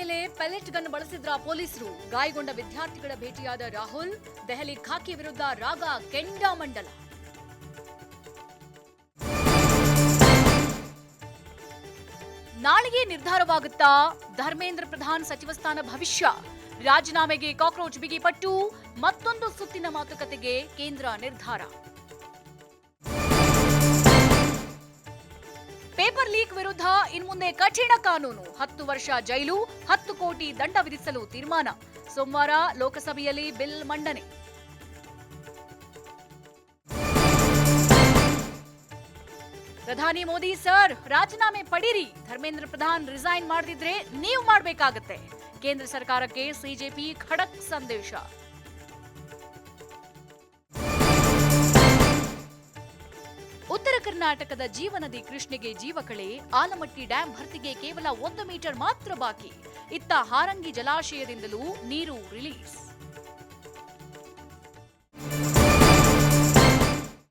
ಮೇಲೆ pellet gun ಬಳಸಿದ್ರ ಪೊಲೀಸರು. ಗಾಯಗೊಂಡ ವಿದ್ಯಾರ್ಥಿಗಳ ಭೇಟಿಯಾದ ರಾಹುಲ್. ದೆಹಲಿ ಖಾಕಿ ವಿರುದ್ಧ ರಾಗ ಕೆಂಡಾಮಂಡಲ. ನಾಳೆಗೆ ನಿರ್ಧಾರವಾಗುತ್ತಾ ಧರ್ಮೇಂದ್ರ ಪ್ರಧಾನ್ ಸಚಿವ ಸ್ಥಾನ ಭವಿಷ್ಯ. ರಾಜೀನಾಮೆಗೆ ಕಾಕ್ರೋಚ್ ಬಿಗಿಪಟ್ಟು. ಮತ್ತೊಂದು ಸುತ್ತಿನ ಮಾತುಕತೆಗೆ ಕೇಂದ್ರ ನಿರ್ಧಾರ. ಪೇಪರ್ ಲೀಕ್ ವಿರುದ್ಧ ಇನ್ಮುಂದೆ ಕಠಿಣ ಕಾನೂನು. 10 ವರ್ಷ ಜೈಲು, 10 ಕೋಟಿ ದಂಡ ವಿಧಿಸಲು ತೀರ್ಮಾನ. ಸೋಮವಾರ ಲೋಕಸಭೆಯಲ್ಲಿ ಬಿಲ್ ಮಂಡನೆ. ಪ್ರಧಾನಿ ಮೋದಿ ಸರ್, ರಾಜೀನಾಮೆ ಪಡೀರಿ. ಧರ್ಮೇಂದ್ರ ಪ್ರಧಾನ್ ರಿಸೈನ್ ಮಾಡದಿದ್ರೆ ನೀವು ಮಾಡಬೇಕಾಗತ್ತೆ. ಕೇಂದ್ರ ಸರ್ಕಾರಕ್ಕೆ ಸಿಜೆಪಿ ಖಡಕ್ ಸಂದೇಶ. ಉತ್ತರ ಕರ್ನಾಟಕದ ಜೀವನದಿ ಕೃಷ್ಣೆಗೆ ಜೀವಕಳೆ. ಆಲಮಟ್ಟಿ ಡ್ಯಾಂ ಭರ್ತಿಗೆ ಕೇವಲ 1 ಮೀಟರ್ ಮಾತ್ರ ಬಾಕಿ. ಇತ್ತ ಹಾರಂಗಿ ಜಲಾಶಯದಿಂದಲೂ ನೀರು ರಿಲೀಸ್.